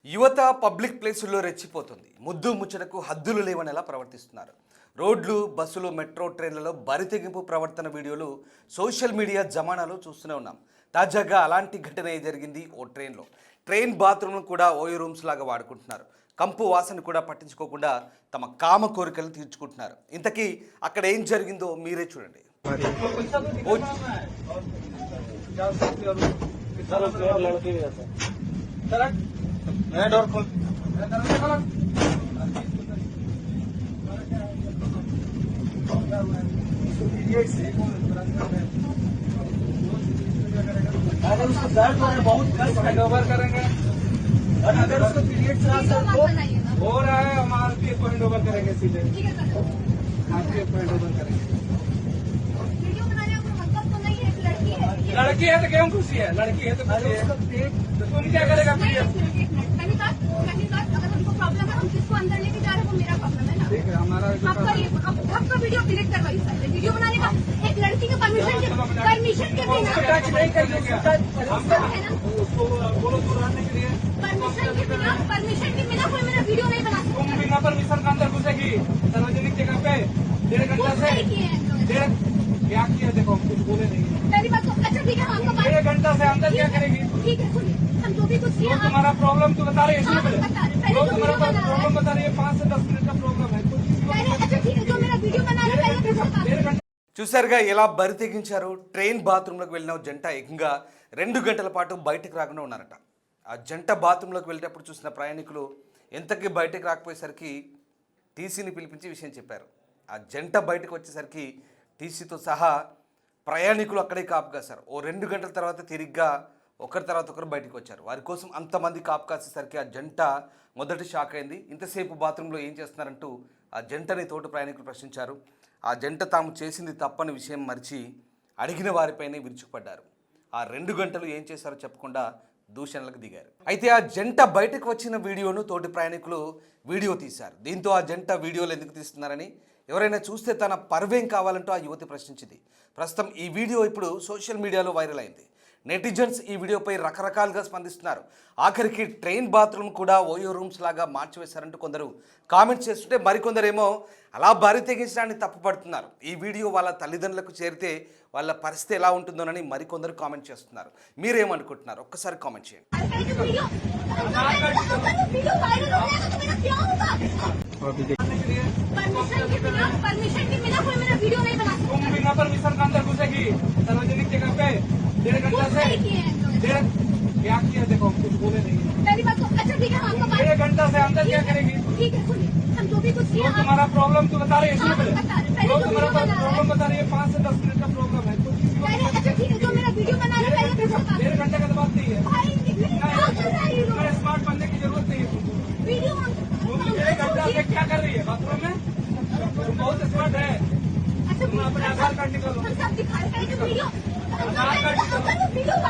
యువత పబ్లిక్ ప్లేసుల్లో రెచ్చిపోతుంది. ముద్దు ముచ్చటకు హద్దులు లేవనేలా ప్రవర్తిస్తున్నారు. రోడ్లు, బస్సులు, మెట్రో ట్రైన్లలో బరితెగింపు ప్రవర్తన వీడియోలు సోషల్ మీడియా జమానాలో చూస్తూనే ఉన్నాం. తాజాగా అలాంటి ఘటన జరిగింది ఓ ట్రైన్లో. ట్రైన్ బాత్రూమ్ను కూడా ఓయో రూమ్స్ లాగా వాడుకుంటున్నారు. కంపు వాసన కూడా పట్టించుకోకుండా తమ కామ కోరికలు తీర్చుకుంటున్నారు. ఇంతకీ అక్కడ ఏం జరిగిందో మీరే చూడండి. डोर खोल अरे उसको दर्द बहुत हैंड ओवर करेंगे। अगर उसको पीरियड हो रहा है हम आरपीएफ को हैंड ओवर करेंगे सीधे। आरपीएफ को हैंड ओवर करेंगे। लड़की है तो क्यों खुशी है? लड़की है तो खुशी है। तुम क्या करेगा? अगर हमको प्रॉब्लम है, हम किसको अंदर लेके जा रहे हैं, वो मेरा प्रॉब्लम है ना। ठीक है, हमारा आपका वीडियो डिलीट करवाइए सर। वीडियो बनाने का एक लड़की के परमिशन के बिना टच नहीं करेंगे क्या? है ना, उसको बोलो बुलाने के लिए परमिशन के बिना कोई मेरा वीडियो नहीं बना सकता। तुम बिना परमिशन का अंदर घुसेगी सार्वजनिक जगह पे 1.5 घंटा से। क्या किया? देखो हम कुछ बोले नहीं। पहली बात तो अच्छा ठीक है, हम आपको 1.5 घंटा से अंदर क्या करेगी? ठीक है सुनिए, हम जो भी कुछ जो तुम्हारा प्रॉब्लम तो बता रहे हैं। हाँ, बता रहे। पहले जो जो तुम्हारा वीडियो बना रहा प्रॉब्लम बता रही है 5 से 10 मिनट का प्रॉब्लम है। पहले अच्छा ठीक है, जो मेरा वीडियो बना रहा है पहले मुझे बता दो। 1.5 घंटा చూసారుగా ఎలా బరి తెగించారు. ట్రైన్ బాత్రూంలోకి వెళ్ళిన జంట ఏకంగా 2 గంటల పాటు బయటకు రాకుండా ఉన్నారట. ఆ జంట బాత్రూంలోకి వెళ్ళేటప్పుడు చూసిన ప్రయాణికులు ఎంతకీ బయటకు రాకపోయేసరికి టీసీని పిలిపించి విషయం చెప్పారు. ఆ జంట బయటకు వచ్చేసరికి టీసీతో సహా ప్రయాణికులు అక్కడే కాపు కాశారు. ఓ 2 గంటల తర్వాత తిరిగ్గా ఒకరి తర్వాత ఒకరు బయటకు వచ్చారు. వారి కోసం అంతమంది కాపు కాసేసరికి ఆ జంట మొదటి షాక్ అయింది. ఇంతసేపు బాత్రూంలో ఏం చేస్తున్నారంటూ ఆ జంటని తోటి ప్రయాణికులు ప్రశ్నించారు. ఆ జంట తాము చేసింది తప్పని విషయం మరిచి అడిగిన వారిపైనే విరుచుకుపడ్డారు. ఆ 2 గంటలు ఏం చేశారో చెప్పకుండా దూషణలకు దిగారు. అయితే ఆ జంట బయటకు వచ్చిన వీడియోను తోటి ప్రయాణికులు వీడియో తీశారు. దీంతో ఆ జంట వీడియోలు ఎందుకు తీస్తున్నారని, ఎవరైనా చూస్తే తన పర్వేం కావాలంటూ ఆ యువతి ప్రశ్నించింది. ప్రస్తుతం ఈ వీడియో ఇప్పుడు సోషల్ మీడియాలో వైరల్ అయింది. నెటిజన్స్ ఈ వీడియోపై రకరకాలుగా స్పందిస్తున్నారు. ఆఖరికి ట్రైన్ బాత్రూమ్ కూడా ఓయో రూమ్స్ లాగా మార్చివేశారంటూ కొందరు కామెంట్స్ చేస్తుంటే మరికొందరేమో అలా బారి తెగించడాన్ని తప్పుపడుతున్నారు. ఈ వీడియో వాళ్ళ తల్లిదండ్రులకు చేరితే వాళ్ళ పరిస్థితి ఎలా ఉంటుందోనని మరికొందరు కామెంట్ చేస్తున్నారు. మీరేమనుకుంటున్నారు? ఒక్కసారి కామెంట్ చేయండి. परमिशन के बिना कोई मेरा वीडियो नहीं बना सकता। तुम बिना परमिशन का अंदर घुसेगी सार्वजनिक जगह पे 1.5 घंटा से। क्या किया? देखो हम कुछ बोले नहीं। पहली बात तो अच्छा ठीक है, हम आपको 1.5 घंटा से अंदर क्या करेगी? ठीक है सुनिए, हम जो भी कुछ जो तुम्हारा प्रॉब्लम तो बता रहे हैं। हाँ, बता रहे। पहले जो जो तुम्हारा वीडियो बना रहा प्रॉब्लम बता रही है 5 से 10 मिनट का प्रॉब्लम है। पहले अच्छा ठीक है, जो मेरा वीडियो बना रहा है पहले मुझे बता दो। 1.5 घंटे का तो बात नहीं है। भाई क्या कर रहा है ये लोग? इतना स्मार्ट बनने की जरूरत नहीं है तुमको। वीडियो तुम 1 घंटा से क्या कर रही है बाथरूम में? तुम बहुत स्मार्ट है। अच्छा तुम अपने आधार कार्ड निकालो। हम सब दिखा रहे हैं वीडियो आधार कार्ड निकालो। वीडियो